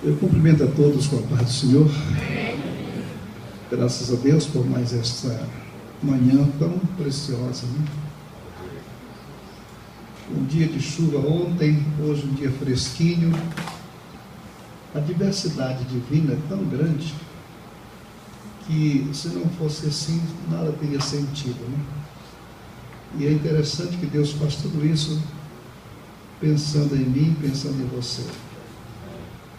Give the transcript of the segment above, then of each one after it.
Eu cumprimento a todos com a paz do Senhor. Graças a Deus por mais esta manhã tão preciosa, né? Um dia de chuva ontem, hoje um dia fresquinho. A diversidade divina é tão grande que, se não fosse assim, nada teria sentido, né? E é interessante que Deus faz tudo isso pensando em mim, pensando em você.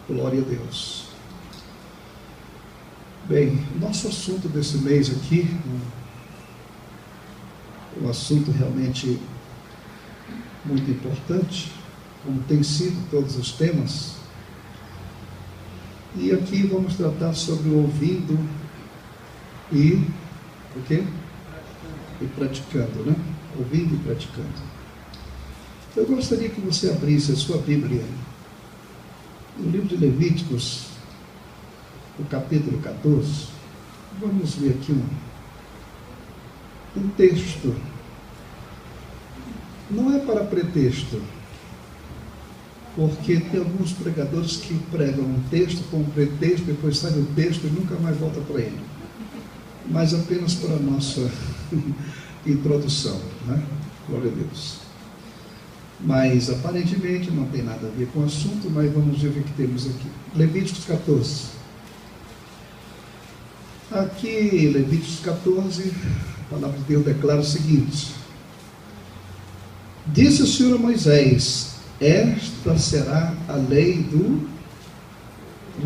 Glória a Deus. Bem, nosso assunto desse mês aqui, um assunto realmente muito importante, como tem sido todos os temas. E aqui vamos tratar sobre o ouvindo e o quê? E praticando, né? Ouvindo e praticando. Eu gostaria que você abrisse a sua Bíblia no livro de Levíticos, o capítulo 14. Vamos ver aqui um texto. Não é para pretexto, porque tem alguns pregadores que pregam um texto com um pretexto, depois sai o texto e nunca mais volta para ele. Mas apenas para a nossa introdução, né? Glória a Deus. Mas aparentemente não tem nada a ver com o assunto, mas vamos ver o que temos aqui. Levíticos 14. Aqui, Levíticos 14, a palavra de Deus declara o seguinte: disse o Senhor a Moisés: esta será a lei do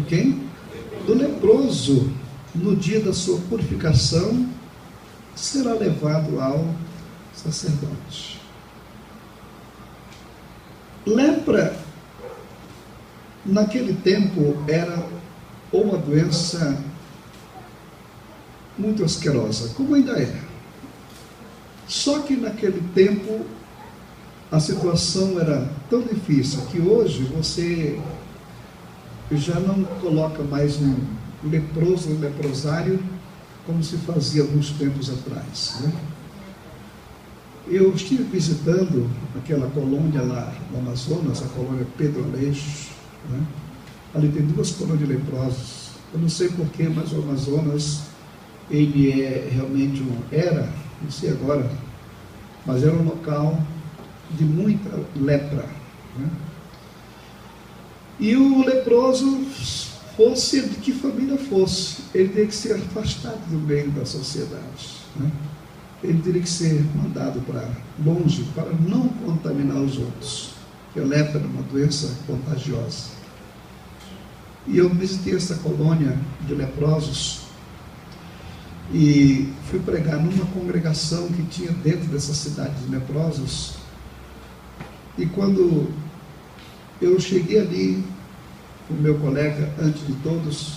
quem? Do leproso. No dia da sua purificação, será levado ao sacerdote. Lepra, naquele tempo, era uma doença muito asquerosa, como ainda é. Só que naquele tempo, a situação era tão difícil que hoje você já não coloca mais um leproso, um leprosário, como se fazia alguns tempos atrás, né? Eu estive visitando aquela colônia lá no Amazonas, a colônia Pedro Aleixo, né? Ali tem 2 colônias de leprosos. Eu não sei porquê, mas o Amazonas, ele é realmente era, não sei agora, mas era um local de muita lepra, né? E o leproso, fosse de que família fosse, ele teria que ser afastado do meio da sociedade, né? Ele teria que ser mandado para longe para não contaminar os outros, porque a lepra é uma doença contagiosa. E eu visitei essa colônia de leprosos e fui pregar numa congregação que tinha dentro dessa cidade de leprosos. E quando eu cheguei ali, o meu colega, antes de todos,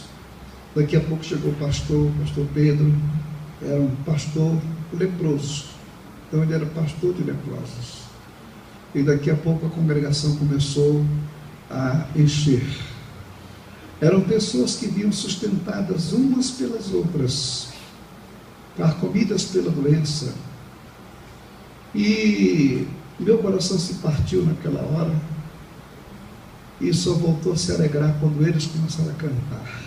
daqui a pouco chegou o pastor Pedro, era um pastor leproso, então ele era pastor de leprosos, e daqui a pouco a congregação começou a encher. Eram pessoas que vinham sustentadas umas pelas outras, carcomidas pela doença, e meu coração se partiu naquela hora, e só voltou a se alegrar quando eles começaram a cantar,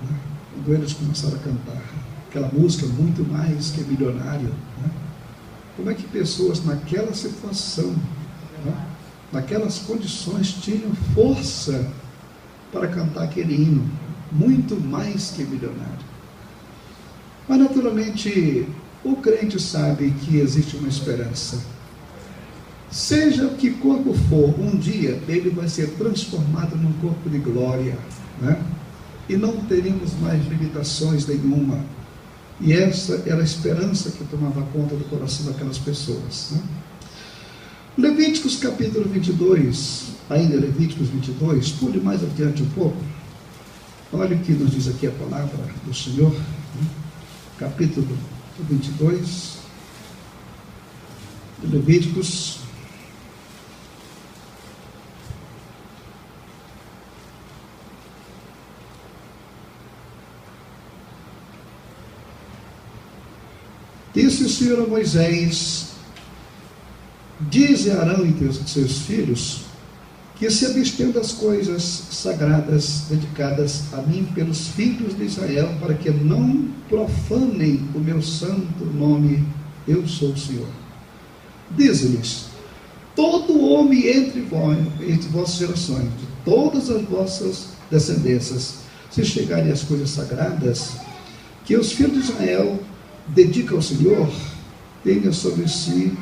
né? Quando eles começaram a cantar aquela música, Muito Mais Que Milionário, né? Como é que pessoas naquela situação, né, naquelas condições, tinham força para cantar aquele hino, Muito Mais Que Milionário? Mas naturalmente o crente sabe que existe uma esperança. Seja que corpo for, um dia ele vai ser transformado num corpo de glória, né? E não teremos mais limitações nenhuma. E essa era a esperança que tomava conta do coração daquelas pessoas, né? Levíticos capítulo 22, ainda Levíticos 22, pule mais adiante um pouco. Olha o que nos diz aqui a palavra do Senhor, né? Capítulo 22, de Levíticos. Disse o Senhor a Moisés: dize a Arão e seus filhos: que se abstenham das coisas sagradas dedicadas a mim pelos filhos de Israel, para que não profanem o meu santo nome. Eu sou o Senhor. Diz-lhes: todo homem entre vossas gerações, de todas as vossas descendências, se chegarem às coisas sagradas que os filhos de Israel dedicam ao Senhor, tenha sobre si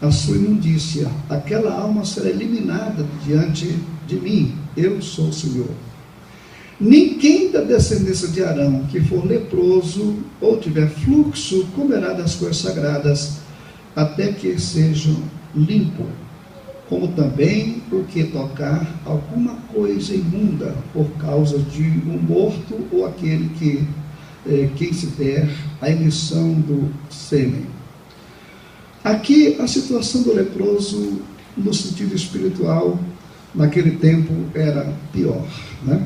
a sua imundícia. Aquela alma será eliminada diante de mim. Eu sou o Senhor. Ninguém da descendência de Arão que for leproso ou tiver fluxo comerá das coisas sagradas até que sejam limpos, como também o que tocar alguma coisa imunda por causa de um morto ou aquele que quem se der a emissão do sêmen. Aqui a situação do leproso no sentido espiritual naquele tempo era pior, né?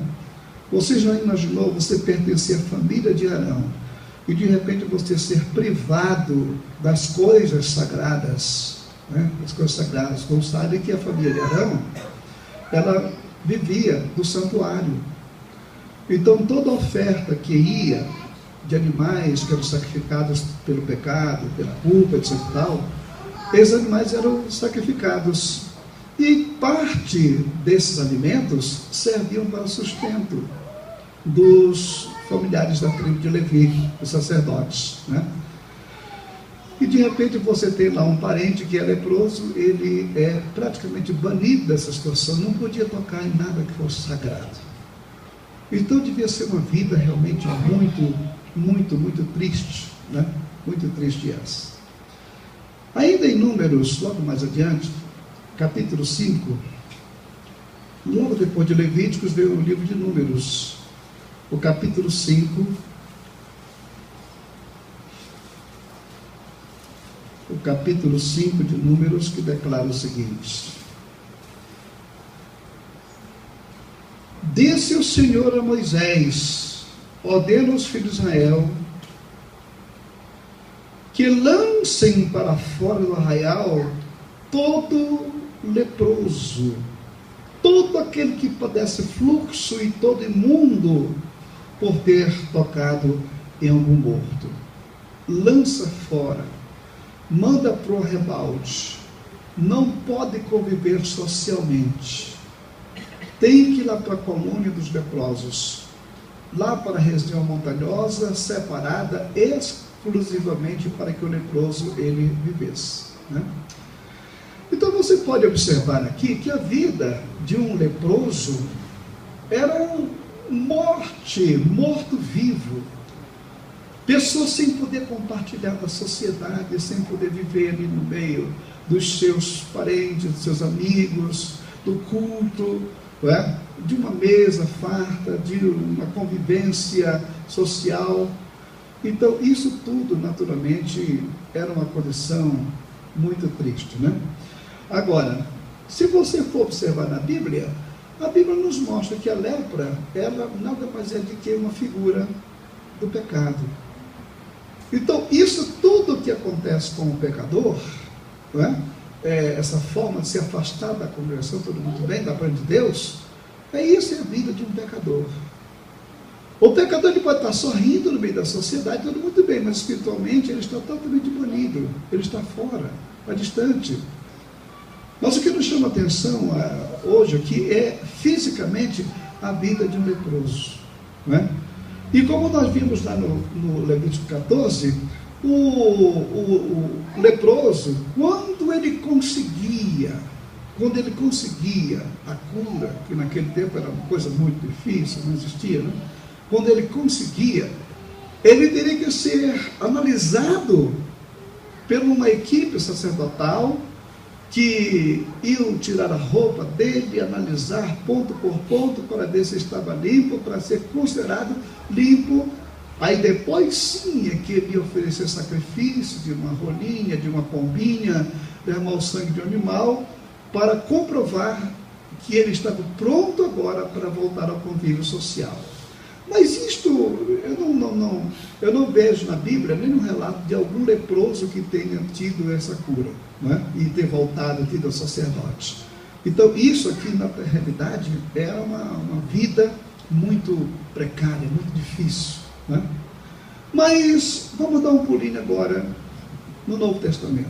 Você já imaginou você pertencer à família de Arão e de repente você ser privado das coisas sagradas, né? As coisas sagradas. Como sabe que a família de Arão, ela vivia do santuário. Então toda oferta que ia de animais que eram sacrificados pelo pecado, pela culpa, etc. Esses animais eram sacrificados. E parte desses alimentos serviam para o sustento dos familiares da tribo de Levi, dos sacerdotes, né? E de repente você tem lá um parente que é leproso, ele é praticamente banido dessa situação, não podia tocar em nada que fosse sagrado. Então devia ser uma vida realmente muito triste, né? Muito triste essa. Ainda em Números, logo mais adiante, capítulo 5, logo depois de Levíticos veio o livro de Números, o capítulo 5, o capítulo 5 de Números, que declara o seguinte: disse o Senhor a Moisés: ordena aos filhos de Israel que lancem para fora do arraial todo leproso, todo aquele que padece fluxo e todo imundo por ter tocado em algum morto. Lança fora, manda para o arrebalde, não pode conviver socialmente, tem que ir lá para a colônia dos leprosos, lá para a região montanhosa, separada exclusivamente para que o leproso ele vivesse, né? Então você pode observar aqui que a vida de um leproso era morto-vivo, pessoa sem poder compartilhar da sociedade, sem poder viver ali no meio dos seus parentes, dos seus amigos, do culto, não é? De uma mesa farta, de uma convivência social. Então isso tudo naturalmente era uma condição muito triste, né? Agora, se você for observar na Bíblia, a Bíblia nos mostra que a lepra, ela nada mais é do que uma figura do pecado. Então, isso tudo que acontece com o pecador, não é? Essa forma de se afastar da congregação, tudo muito bem, da parte de Deus, isso é a vida de um pecador. O pecador ele pode estar sorrindo no meio da sociedade, tudo muito bem, mas espiritualmente ele está totalmente banido, ele está fora, está distante. Mas o que nos chama a atenção hoje aqui é fisicamente a vida de um leproso, não é? E como nós vimos lá no Levítico 14, o leproso, quando ele conseguia a cura, que naquele tempo era uma coisa muito difícil, não existia, né? Quando ele conseguia, ele teria que ser analisado por uma equipe sacerdotal que iam tirar a roupa dele, analisar ponto por ponto para ver se estava limpo, para ser considerado limpo. Aí depois sim é que ele ia oferecer sacrifício de uma rolinha, de uma pombinha, derramar o sangue de um animal, para comprovar que ele estava pronto agora para voltar ao convívio social. Mas isto, eu não vejo na Bíblia nem no relato de algum leproso que tenha tido essa cura, né? E ter voltado, tido ao sacerdote. Então, isso aqui, na realidade, era uma vida muito precária, muito difícil, né? Mas, vamos dar um pulinho agora no Novo Testamento.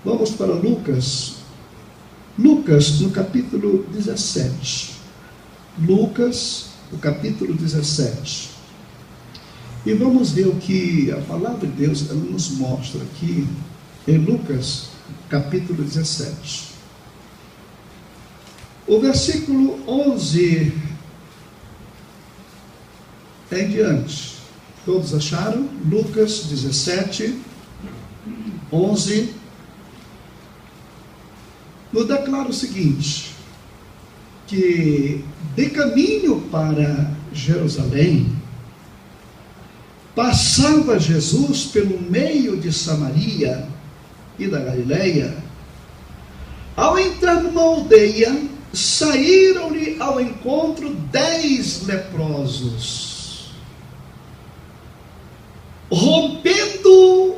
Vamos para Lucas. Lucas, no capítulo 17. Lucas, no capítulo 17. E vamos ver o que a palavra de Deus ela nos mostra aqui em Lucas, capítulo 17. O versículo 11 em diante. Todos acharam? Lucas 17, 11. Nos declara o seguinte, que de caminho para Jerusalém, passava Jesus pelo meio de Samaria e da Galileia. Ao entrar numa aldeia, saíram-lhe ao encontro 10 leprosos. Rompendo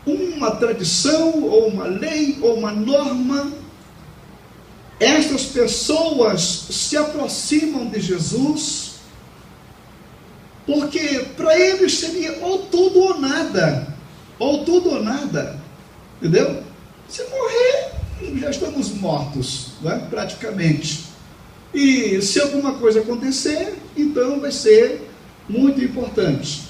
uma tradição, ou uma lei, ou uma norma, estas pessoas se aproximam de Jesus, porque para eles seria ou tudo ou nada, entendeu? Se morrer, já estamos mortos, né? Praticamente. E se alguma coisa acontecer, então vai ser muito importante.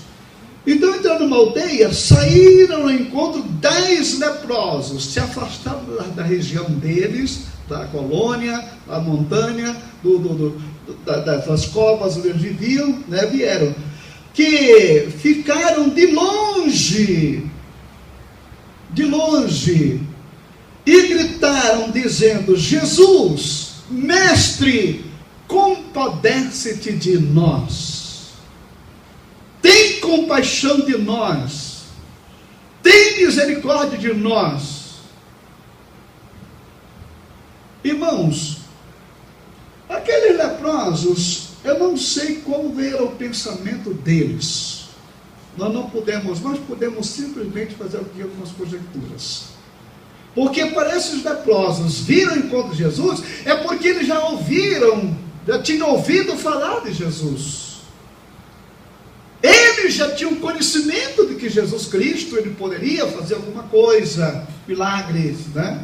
Então, entrando numa aldeia, saíram ao encontro 10 leprosos, se afastaram da região deles, da colônia, da montanha, das covas onde eles viviam, né, vieram, que ficaram de longe, e gritaram dizendo: Jesus, mestre, compadece-te de nós. Tem compaixão de nós, tem misericórdia de nós. Irmãos, aqueles leprosos, eu não sei qual era o pensamento deles. Nós podemos simplesmente fazer aqui algumas conjecturas. Porque para esses leprosos viram o encontro de Jesus, é porque eles já tinham ouvido falar de Jesus. Eles já tinham conhecimento de que Jesus Cristo, ele poderia fazer alguma coisa, milagres, né?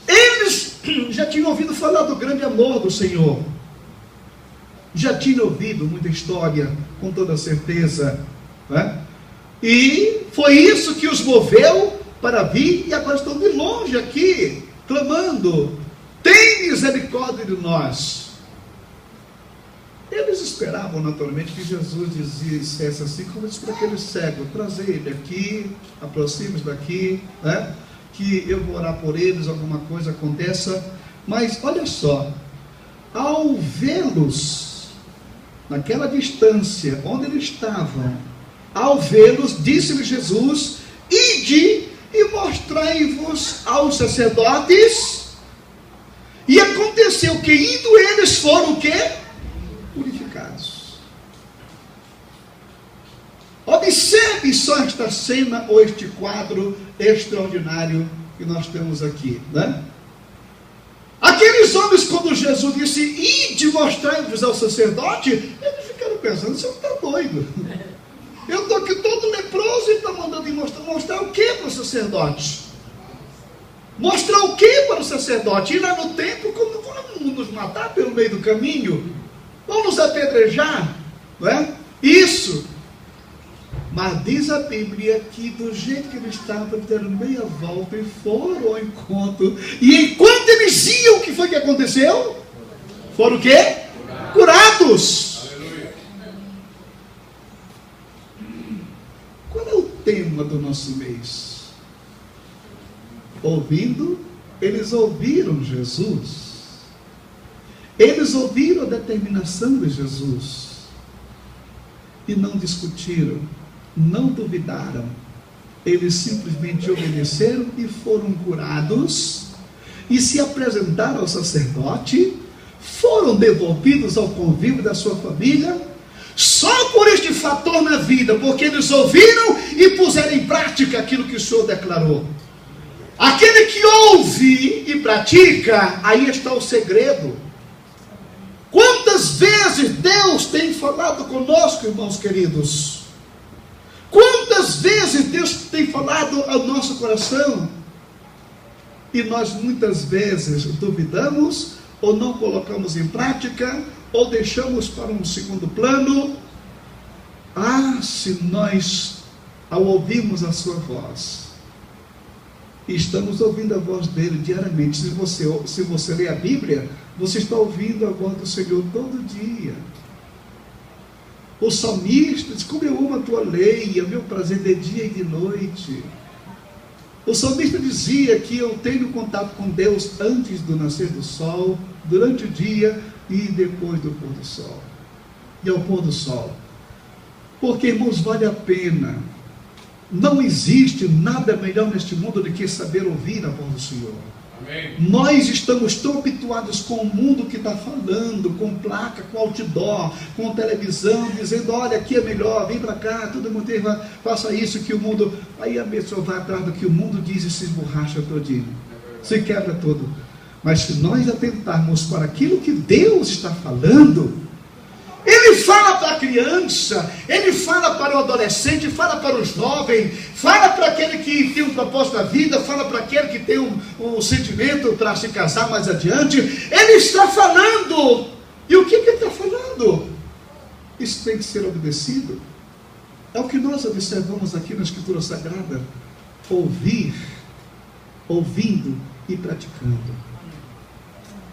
Eles já tinham ouvido falar do grande amor do Senhor. Já tinham ouvido muita história, com toda certeza, né? E foi isso que os moveu para vir, e agora estão de longe aqui, clamando: tem misericórdia de nós. Eles esperavam naturalmente que Jesus dissesse assim, como disse para aquele cego: trazer ele aqui, aproxime-se daqui, né? Que eu vou orar por eles, alguma coisa aconteça. Mas olha só, ao vê-los naquela distância onde eles estavam, ao vê-los, disse-lhe Jesus: ide e mostrai-vos aos sacerdotes. E aconteceu que, indo eles, foram o quê? Purificados. Observe só esta cena, ou este quadro extraordinário que nós temos aqui, né? Aqueles homens, quando Jesus disse: ide mostrai-vos ao sacerdote, eles ficaram pensando: você está doido? Eu estou aqui todo leproso e está mandando mostrar o que para o sacerdote? Mostrar o que para o sacerdote? Ir lá no templo, como vão nos matar pelo meio do caminho? Vão nos apedrejar? Não é? Isso. Mas diz a Bíblia que do jeito que eles estavam, eles deram meia volta e foram ao encontro. E enquanto eles iam, o que foi que aconteceu? Foram o quê? Curados. Qual é o tema do nosso mês? Ouvindo, eles ouviram Jesus. Eles ouviram a determinação de Jesus. E não discutiram, não duvidaram. Eles simplesmente obedeceram e foram curados. E se apresentaram ao sacerdote. Foram devolvidos ao convívio da sua família. Só por este fator na vida, porque eles ouviram e puseram em prática aquilo que o Senhor declarou. Aquele que ouve e pratica, aí está o segredo. Quantas vezes Deus tem falado conosco, irmãos queridos? Quantas vezes Deus tem falado ao nosso coração? E nós muitas vezes duvidamos, ou não colocamos em prática, ou deixamos para um segundo plano. Se nós, ao ouvirmos a sua voz, e estamos ouvindo a voz dele diariamente. Se você lê a Bíblia, você está ouvindo a voz do Senhor todo dia. O salmista diz: como eu amo a tua lei, é meu prazer de dia e de noite. O salmista dizia que eu tenho contato com Deus antes do nascer do sol, durante o dia e depois do pôr do sol. E ao pôr do sol. Porque, irmãos, vale a pena. Não existe nada melhor neste mundo do que saber ouvir a voz do Senhor. Amém. Nós estamos tão habituados com o mundo que está falando, com placa, com outdoor, com televisão, dizendo: olha, aqui é melhor, vem para cá, todo mundo faça isso que o mundo... Aí a pessoa vai atrás do que o mundo diz e se esborracha todinho, se quebra todo. Mas se nós atentarmos para aquilo que Deus está falando, Ele fala para a criança, Ele fala para o adolescente, fala para o jovem, fala para aquele que tem um propósito na vida, fala para aquele que tem um sentimento para se casar mais adiante. Ele está falando. E o que Ele está falando? Isso tem que ser obedecido. É o que nós observamos aqui na Escritura Sagrada: ouvir, ouvindo e praticando.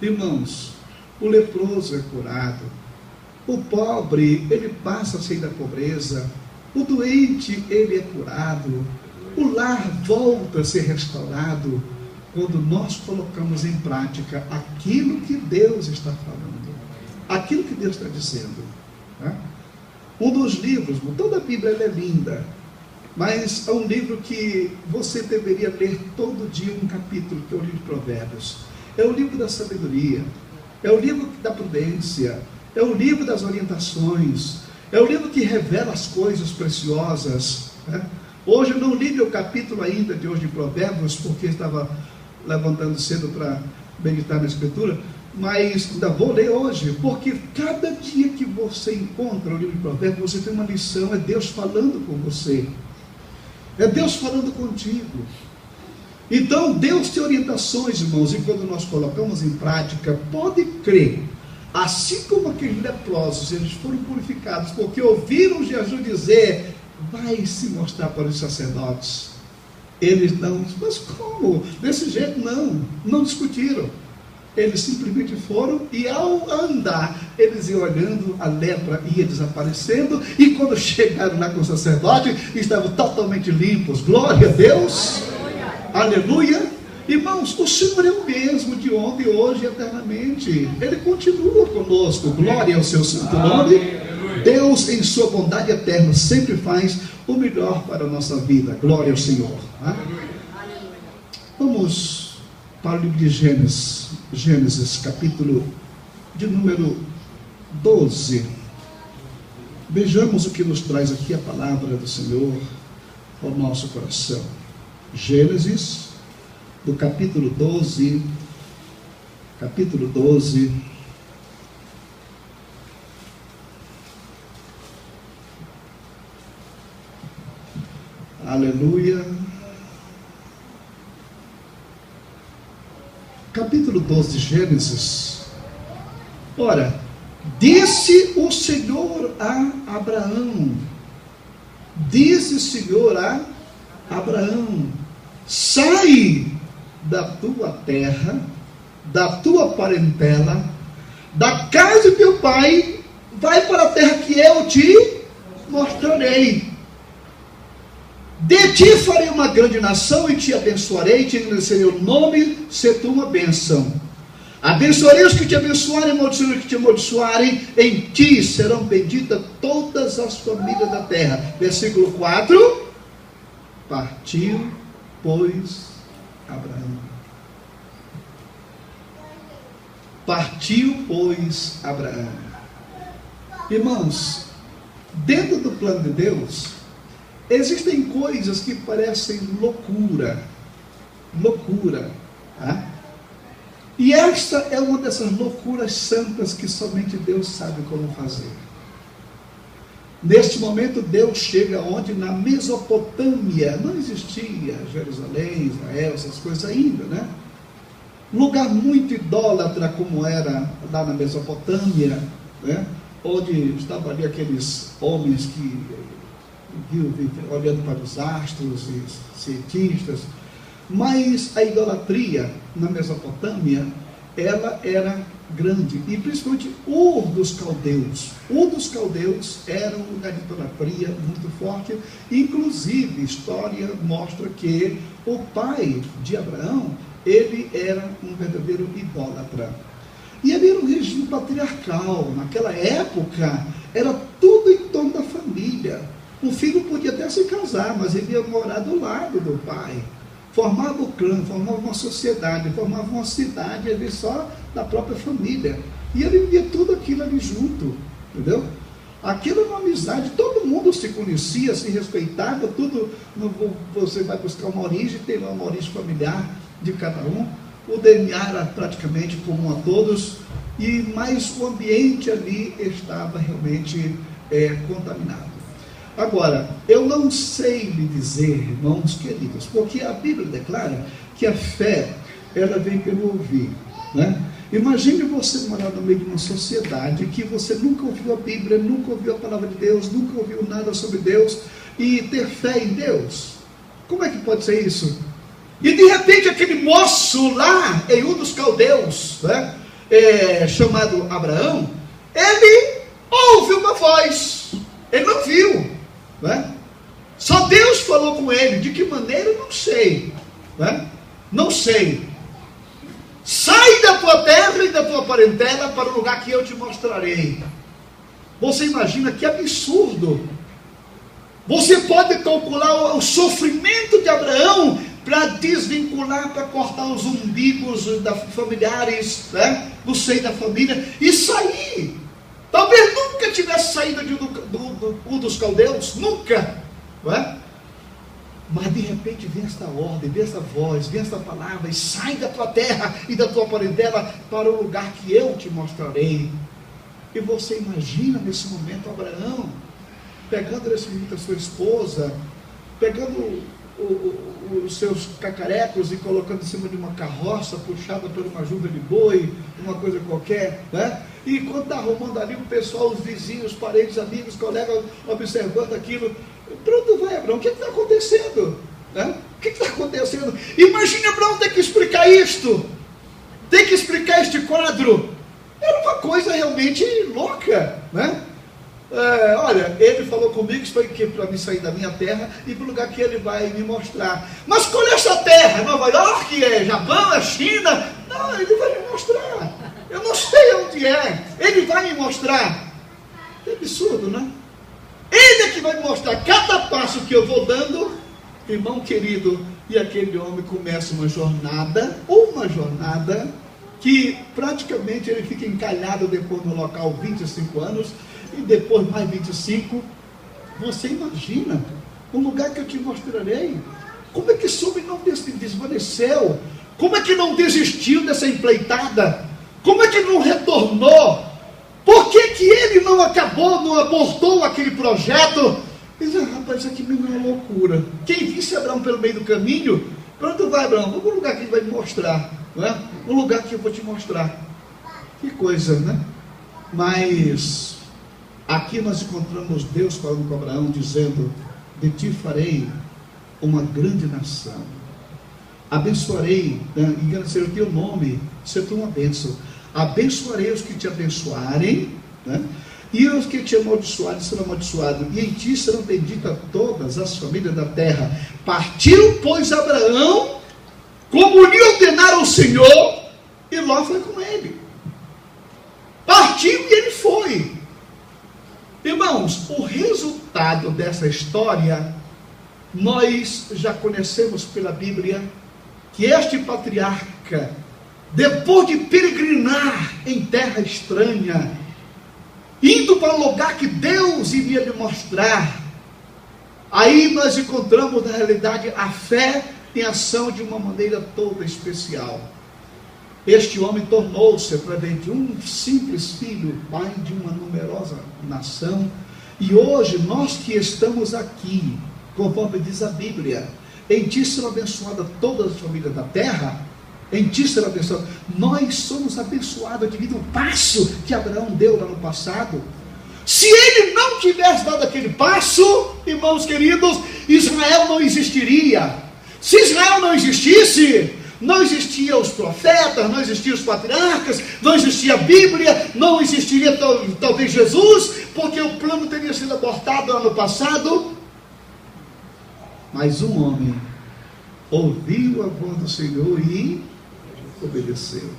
Irmãos, o leproso é curado. O pobre, ele passa a sair da pobreza. O doente, ele é curado. O lar volta a ser restaurado quando nós colocamos em prática aquilo que Deus está falando, aquilo que Deus está dizendo. Um dos livros, toda a Bíblia ela é linda, mas é um livro que você deveria ler todo dia um capítulo, que é o livro de Provérbios. É o livro da sabedoria, é o livro da prudência, é o livro das orientações, é o livro que revela as coisas preciosas. Hoje eu não li meu capítulo ainda de hoje de Provérbios, porque estava levantando cedo para meditar na Escritura, mas ainda vou ler hoje, porque cada dia que você encontra o livro de Provérbios, você tem uma lição, é Deus falando com você, é Deus falando contigo. Então Deus tem orientações, irmãos, e quando nós colocamos em prática, pode crer, assim como aqueles leprosos, eles foram purificados, porque ouviram Jesus dizer: vai se mostrar para os sacerdotes. Eles não, mas como? Desse jeito não discutiram. Eles simplesmente foram, e ao andar, eles iam olhando, a lepra ia desaparecendo, e quando chegaram lá com o sacerdote, estavam totalmente limpos. Glória a Deus! Aleluia! Irmãos, o Senhor é o mesmo de ontem, hoje e eternamente. Ele continua conosco. Glória ao seu santo nome. Deus, em sua bondade eterna, sempre faz o melhor para a nossa vida. Glória ao Senhor. Vamos para o livro de Gênesis, capítulo de número 12. Vejamos o que nos traz aqui a palavra do Senhor ao nosso coração. Gênesis, do capítulo 12, aleluia, capítulo 12 de Gênesis. Ora, disse o Senhor a Abraão, sai da tua terra, da tua parentela, da casa de teu pai, vai para a terra que eu te mostrarei. De ti farei uma grande nação e te abençoarei, te engrandecerei o nome, se tu uma bênção. Abençoarei os que te abençoarem, amaldiçoarei os que te amaldiçoarem, em ti serão benditas todas as famílias da terra. Versículo 4. Partiu, pois, Abraão. Partiu, pois, Abraão. Irmãos, dentro do plano de Deus, existem coisas que parecem loucura. loucura. Tá? E esta é uma dessas loucuras santas que somente Deus sabe como fazer. Neste momento Deus chega onde? Na Mesopotâmia. Não existia Jerusalém, Israel, essas coisas ainda, né? Lugar muito idólatra como era lá na Mesopotâmia, né? Onde estavam ali aqueles homens que olhando para os astros e cientistas. Mas a idolatria na Mesopotâmia, ela era grande, e principalmente Ur dos Caldeus. Ur dos Caldeus era um lugar de idolatria muito forte. Inclusive, a história mostra que o pai de Abraão, ele era um verdadeiro idólatra. E ele era um regime patriarcal. Naquela época, era tudo em torno da família. O filho podia até se casar, mas ele ia morar do lado do pai. Formava o clã, formava uma sociedade, formava uma cidade ali só da própria família. E ele via tudo aquilo ali junto, entendeu? Aquilo era uma amizade, todo mundo se conhecia, se respeitava, tudo. Você vai buscar uma origem, tem lá uma origem familiar de cada um. O DNA era praticamente comum a todos, mas o ambiente ali estava realmente contaminado. Agora, eu não sei lhe dizer, irmãos queridos, porque a Bíblia declara que a fé, ela vem pelo ouvir, né? Imagine você morar no meio de uma sociedade que você nunca ouviu a Bíblia, nunca ouviu a palavra de Deus, nunca ouviu nada sobre Deus, e ter fé em Deus. Como é que pode ser isso? E de repente aquele moço lá, em Ur dos Caldeus, né, chamado Abraão, ele ouve uma voz, ele não viu, né? Só Deus falou com ele. De que maneira? Não sei, né? Não sei. Sai da tua terra e da tua parentela para o lugar que eu te mostrarei. Você imagina que absurdo. Você pode calcular o sofrimento de Abraão para desvincular, para cortar os umbigos familiares, né, do seio da família e sair. Talvez nunca tivesse saído de Ur dos Caldeus, nunca, não é? Mas de repente vem esta ordem, vem esta voz, vem esta palavra, e sai da tua terra e da tua parentela para o lugar que eu te mostrarei. E você imagina nesse momento Abraão pegando nesse momento a sua esposa, pegando os seus cacarecos e colocando em cima de uma carroça puxada por uma junta de boi, uma coisa qualquer, né? E quando está arrumando ali, o pessoal, os vizinhos, os parentes, amigos, colegas, observando aquilo. Para onde vai, Abraão? O que está acontecendo? Né? O que está acontecendo? Imagine Abraão ter que explicar isto, ter que explicar este quadro. Era uma coisa realmente louca, né? Olha, ele falou comigo que para me sair da minha terra e para o lugar que ele vai me mostrar. Mas qual é essa terra? Nova York? É Japão? É China? Não, ele vai me mostrar. Eu não sei onde é. Ele vai me mostrar. É absurdo, né? Ele é que vai me mostrar cada passo que eu vou dando, irmão querido. E aquele homem começa uma jornada que praticamente ele fica encalhado depois no local 25 anos. E depois mais 25, você imagina o lugar que eu te mostrarei. Como é que esse homem não desvaneceu? Como é que não desistiu dessa empreitada? Como é que não retornou? Por que que ele não acabou, não abortou aquele projeto? Ele diz, rapaz, isso aqui mesmo é uma loucura. Quem visse Abraão pelo meio do caminho, para onde vai, Abraão? Vamos para o lugar que ele vai me mostrar, não é? Um lugar que eu vou te mostrar. Que coisa, né? Mas aqui nós encontramos Deus falando com Abraão, dizendo, de ti farei uma grande nação, abençoarei, engrandecerei o teu nome, ser uma bênção, abençoarei os que te abençoarem, né? E os que te amaldiçoarem serão amaldiçoados, e em ti serão benditas todas as famílias da terra. Partiu, pois, Abraão, como lhe ordenara o Senhor, e Ló foi com ele. Partiu e ele foi. Irmãos, o resultado dessa história, nós já conhecemos pela Bíblia, que este patriarca, depois de peregrinar em terra estranha, indo para o lugar que Deus iria lhe mostrar, aí nós encontramos na realidade a fé em ação de uma maneira toda especial. Este homem tornou-se, através de um simples filho, pai de uma numerosa nação. E hoje, nós que estamos aqui, conforme diz a Bíblia, em ti serão abençoadas todas as famílias da terra, em ti serão abençoadas. Nós somos abençoados devido ao passo que Abraão deu lá no passado. Se ele não tivesse dado aquele passo, irmãos queridos, Israel não existiria. Se Israel não existisse, não existiam os profetas, não existiam os patriarcas, não existia a Bíblia, não existiria talvez Jesus, porque o plano teria sido abortado ano passado. Mas um homem ouviu a voz do Senhor e obedeceu.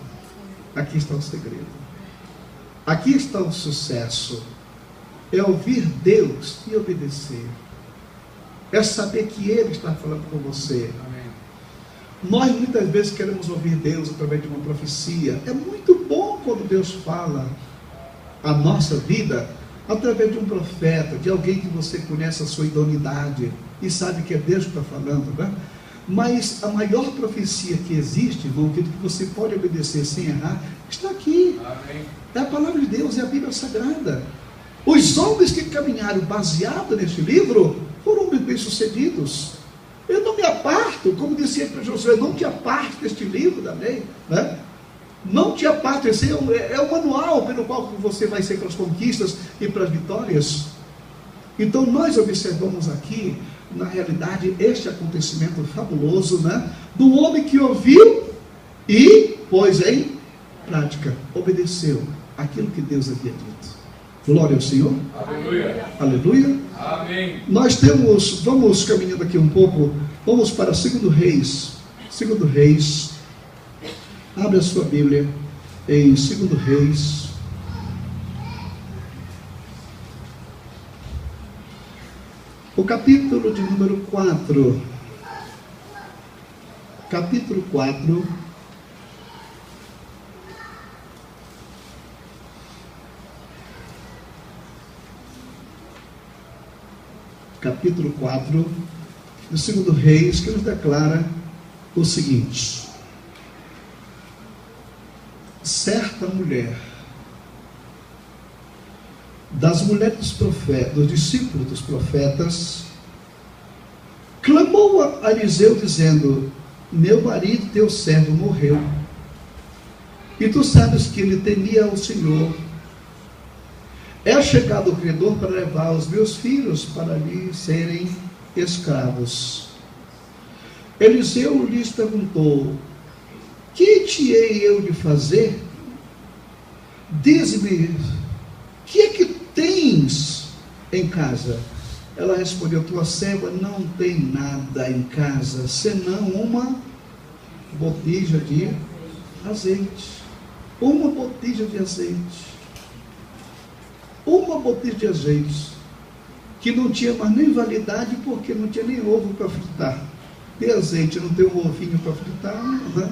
Aqui está o segredo. Aqui está o sucesso. É ouvir Deus e obedecer. É saber que Ele está falando com você. Amém. Nós muitas vezes queremos ouvir Deus através de uma profecia. É muito bom quando Deus fala a nossa vida através de um profeta, de alguém que você conhece a sua idoneidade e sabe que é Deus que está falando, né? Mas a maior profecia que existe, irmão, que você pode obedecer sem errar, está aqui. Amém. É a palavra de Deus, é a Bíblia Sagrada. Os homens que caminharam baseado neste livro foram bem-sucedidos. Eu não me aparto, como disse ele para Josué, não te aparte deste livro da lei, né? Não te aparte, esse é o manual pelo qual você vai ser para as conquistas e para as vitórias. Então nós observamos aqui, na realidade, este acontecimento fabuloso, né? Do homem que ouviu e pôs em prática, obedeceu aquilo que Deus havia dito. Glória ao Senhor. Aleluia. Aleluia. Amém. Nós temos, vamos caminhando aqui um pouco, vamos para 2 Reis. 2 Reis. Abre a sua Bíblia em 2 Reis. O capítulo de número 4. Capítulo 4. Capítulo 4 do 2 Reis, que nos declara o seguinte: certa mulher, das mulheres dos profetas, dos discípulos dos profetas, clamou a Eliseu dizendo: meu marido, teu servo, morreu, e tu sabes que ele temia ao Senhor. É chegado o credor para levar os meus filhos para lhe serem escravos. Eliseu lhes perguntou: que te hei eu de fazer? Diz-me, que é que tens em casa? Ela respondeu: tua serva não tem nada em casa, senão uma botija de azeite. Uma botija de azeite. Uma botija de azeite, que não tinha mais nem validade, porque não tinha nem ovo para fritar. Tem azeite, não tem um ovinho para fritar, né?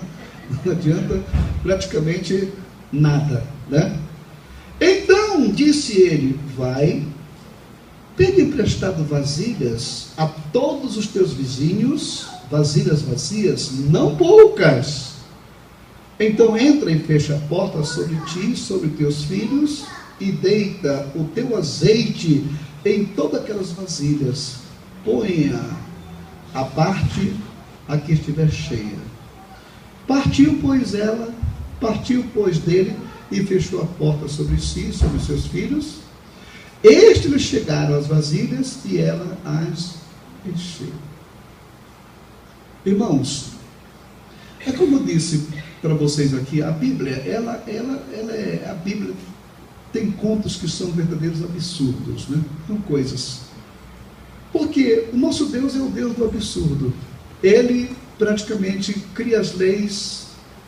Não adianta praticamente nada, né? Então disse ele: vai, pede emprestado vasilhas a todos os teus vizinhos, vasilhas vazias, não poucas. Então entra e fecha a porta sobre ti, sobre teus filhos, e deita o teu azeite em todas aquelas vasilhas. Ponha a parte a que estiver cheia. Partiu, pois, dele, e fechou a porta sobre si, sobre seus filhos. Estes lhe chegaram as vasilhas, e ela as encheu. Irmãos, é como eu disse para vocês aqui, a Bíblia, a Bíblia tem contos que são verdadeiros absurdos, né? São coisas. Porque o nosso Deus é o Deus do absurdo. Ele praticamente cria as leis,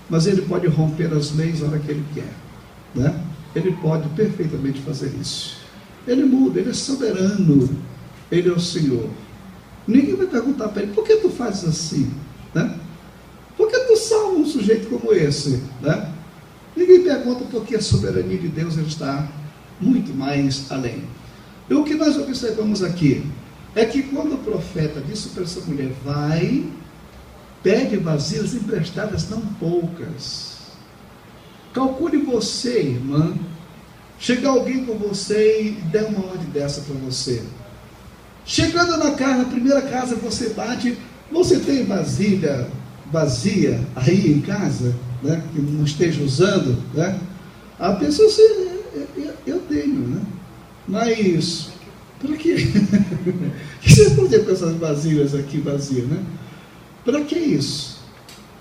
mas ele pode romper as leis na hora que ele quer, né? Ele pode perfeitamente fazer isso. Ele muda, ele é soberano, ele é o Senhor. Ninguém vai perguntar para ele: por que tu fazes assim, né? Por que tu salva um sujeito como esse, né? Ninguém pergunta, porque a soberania de Deus ele está muito mais além. E o que nós observamos aqui é que quando o profeta disse para essa mulher: vai, pede vasilhas emprestadas, não poucas. Calcule você, irmã, chegar alguém com você e der uma ordem dessa para você. Chegando na casa, na primeira casa, você bate, você tem vasilha vazia aí em casa, né, que não esteja usando, né? A pessoa, eu tenho, né? Mas, para quê? O que você pode fazer com essas vasilhas aqui vazias, né? Para que isso?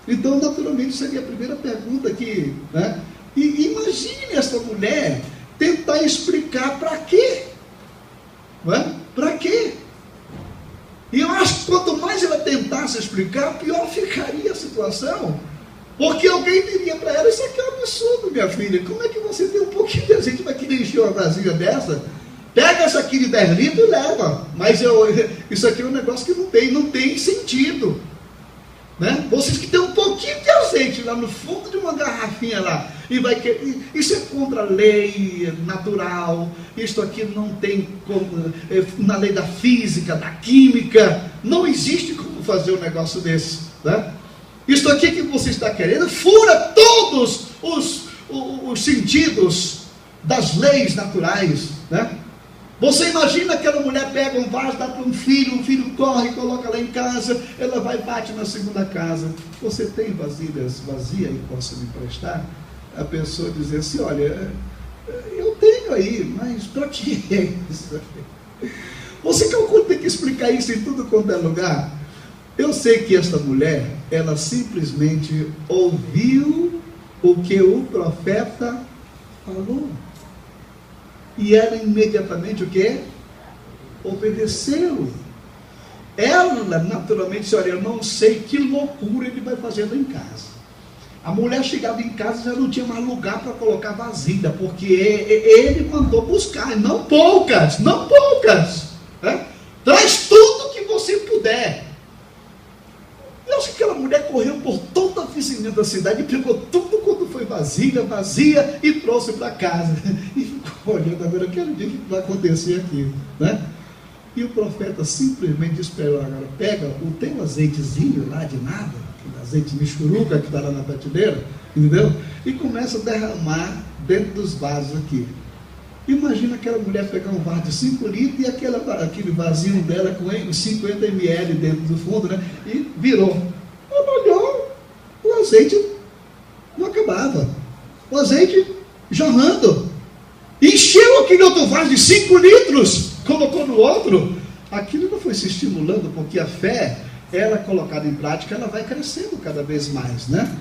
Então, naturalmente, seria a primeira pergunta aqui, né? E imagine essa mulher tentar explicar para quê? Né? Para quê? E eu acho que quanto mais ela tentasse explicar, pior ficaria a situação. Porque alguém diria para ela, isso aqui é um absurdo, minha filha. Como é que você tem um pouquinho de azeite, vai querer encher uma vasilha dessa? Pega essa aqui de 10 litros e leva. Mas isso aqui é um negócio que não tem sentido. Né? Vocês que têm um pouquinho de azeite lá no fundo de uma garrafinha lá, e vai querer, isso é contra a lei natural, isso aqui não tem como, na lei da física, da química, não existe como fazer um negócio desse, né? Isso aqui que você está querendo fura todos os sentidos das leis naturais, né? Você imagina aquela mulher pega um vaso, dá para um filho corre, coloca lá em casa, ela vai e bate na segunda casa. Você tem vasilhas vazias e possa me emprestar? A pessoa diz assim, olha, eu tenho aí, mas para que é isso? Você calcula, tem que explicar isso em tudo quanto é lugar. Eu sei que esta mulher, ela simplesmente ouviu o que o profeta falou. E ela imediatamente o quê? Obedeceu. Ela naturalmente disse, olha, eu não sei que loucura ele vai fazendo em casa. A mulher chegava em casa e já não tinha mais lugar para colocar vasilha, porque ele mandou buscar, não poucas, né? Traz tudo que você puder. Eu acho que aquela mulher correu por toda a vizinhança da cidade e pegou tudo quando foi vazia e trouxe para casa. E ficou olhando, agora eu quero ver o que vai acontecer aqui, né? E o profeta simplesmente disse para ela, agora pega o teu azeitezinho lá de nada, aquele azeite michuruca que está lá na prateleira, entendeu? E começa a derramar dentro dos vasos aqui. Imagina aquela mulher pegar um vaso de 5 litros e aquele vasinho dela com 50 ml dentro do fundo, né? E virou. Ela olhou, o azeite não acabava. O azeite jorrando. Encheu aquele outro vaso de 5 litros, colocou no outro. Aquilo não foi se estimulando, porque a fé, ela colocada em prática, ela vai crescendo cada vez mais, né?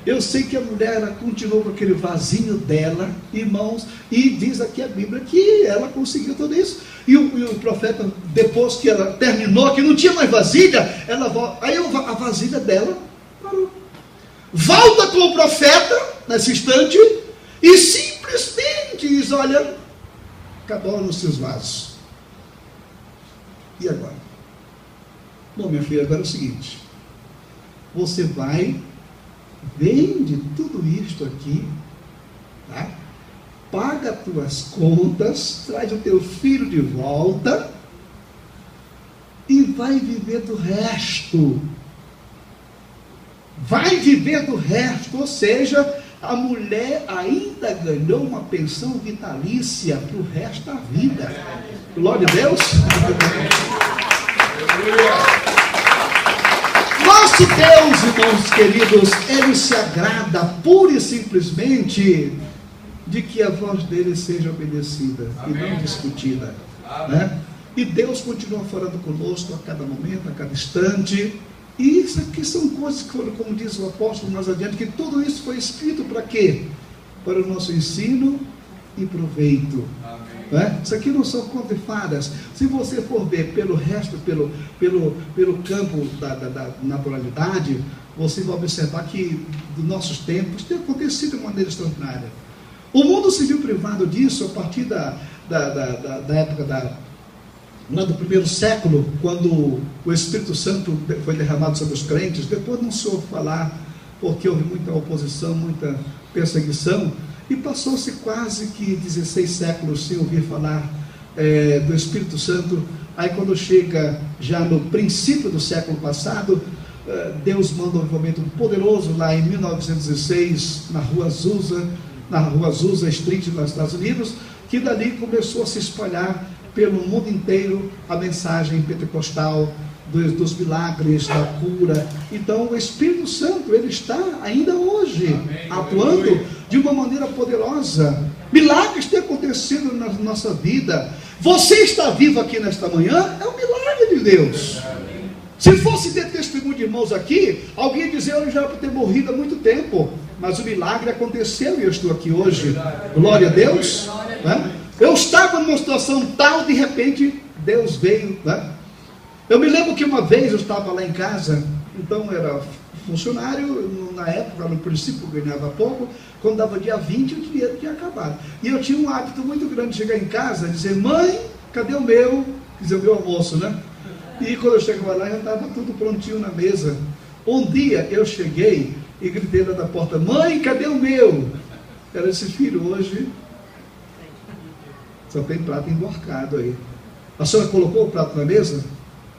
Eu sei que a mulher, ela continuou com aquele vasinho dela, irmãos, e diz aqui a Bíblia que ela conseguiu tudo isso. E o profeta, depois que ela terminou, que não tinha mais vasilha, aí a vasilha dela parou. Volta com o profeta, nesse instante, e simplesmente diz, olha, acabaram os seus vasos. E agora? Bom, minha filha, agora é o seguinte, você vai, vende tudo isto aqui, tá? Paga as tuas contas, traz o teu filho de volta e vai viver do resto. Vai viver do resto, ou seja, a mulher ainda ganhou uma pensão vitalícia para o resto da vida. Glória a Deus. Nosso Deus, irmãos queridos, Ele se agrada pura e simplesmente de que a voz dele seja obedecida. Amém. E não discutida, né? E Deus continua falando conosco a cada momento, a cada instante. E isso aqui são coisas que foram, como diz o apóstolo mais adiante, que tudo isso foi escrito para quê? Para o nosso ensino e proveito. Né? Isso aqui não são contos e fadas. Se você for ver pelo resto, pelo campo da naturalidade, você vai observar que dos nossos tempos tem acontecido de maneira extraordinária. O mundo se viu privado disso a partir da época do primeiro século, quando o Espírito Santo foi derramado sobre os crentes. Depois não se ouve falar, porque houve muita oposição, muita perseguição, e passou-se quase que 16 séculos sem ouvir falar do Espírito Santo. Aí quando chega já no princípio do século passado, Deus manda um avivamento poderoso lá em 1916, na Rua Azusa Street, nos Estados Unidos, que dali começou a se espalhar pelo mundo inteiro a mensagem pentecostal dos milagres, da cura. Então o Espírito Santo, ele está ainda hoje atuando de uma maneira poderosa. Milagres têm acontecido na nossa vida. Você está vivo aqui nesta manhã, é um milagre de Deus. Se fosse ter testemunho de irmãos aqui, alguém ia dizer: eu já era para ter morrido há muito tempo, mas o milagre aconteceu e eu estou aqui hoje. Glória a Deus, né? Eu estava numa situação tal, de repente Deus veio, né? Eu me lembro que uma vez eu estava lá em casa, então era funcionário, na época, no princípio eu ganhava pouco, quando dava dia 20 o dinheiro tinha acabado. E eu tinha um hábito muito grande de chegar em casa e dizer: mãe, cadê o meu? Quer dizer, o meu almoço, né? E quando eu chegava lá, já estava tudo prontinho na mesa. Um dia eu cheguei e gritei lá da porta: mãe, cadê o meu? Ela disse: filho, hoje só tem prato emborcado aí. A senhora colocou o prato na mesa?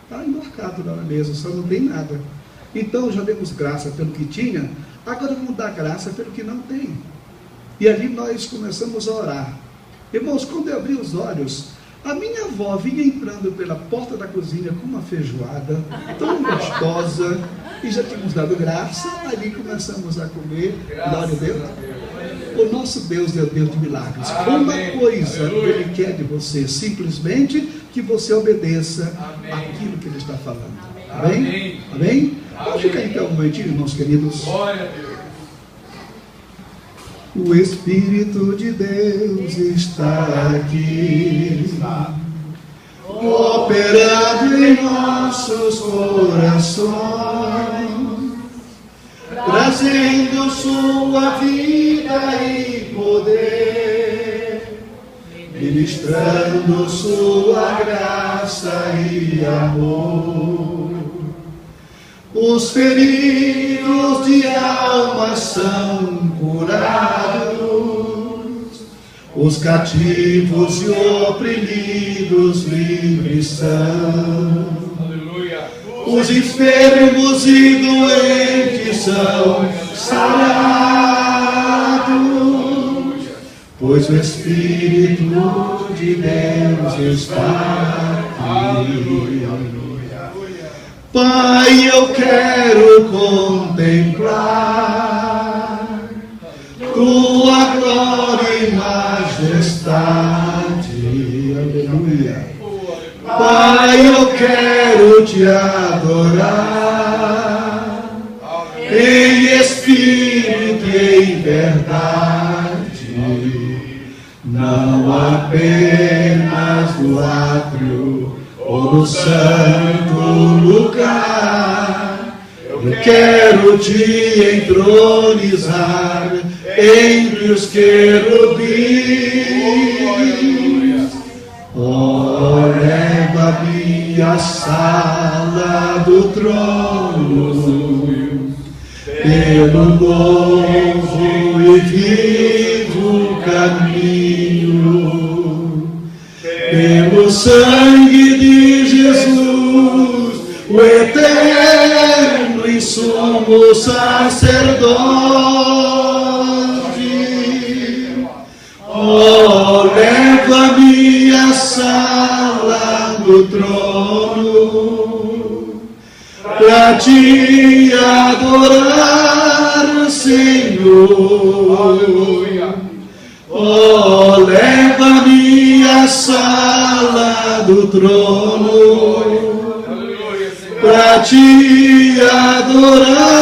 Está emborcado lá na mesa, só não tem nada. Então já demos graça pelo que tinha, agora vamos dar graça pelo que não tem. E ali nós começamos a orar. Irmãos, quando eu abri os olhos, a minha avó vinha entrando pela porta da cozinha com uma feijoada tão gostosa, e já tínhamos dado graça, ali começamos a comer. Glória a Deus. O nosso Deus é o Deus de milagres. Uma coisa Ele quer de você, simplesmente que você obedeça aquilo que Ele está falando. Amém? Amém? Vamos ficar então um momentinho, irmãos queridos. Glória a Deus. O Espírito de Deus está aqui, operando em nossos corações, trazendo sua vida e poder, ministrando sua graça e amor. Os feridos de alma são curados, os cativos e oprimidos livres são. Aleluia. Os enfermos e doentes são sarados, pois o Espírito de Deus está aqui. Pai, eu quero contemplar tua glória e majestade. Aleluia. Pai, eu quero te adorar em espírito e em verdade, não apenas no átrio ou no santo lugar. Eu quero te entronizar entre os querubins. Oh, leva-me à sala do trono, pelo novo e vivo caminho, pelo sangue de Jesus, o eterno e sumo sacerdote. Oh, leva-me à sala do trono, para te adorar, Senhor. Oh, leva-me à sala do trono, para te adorar,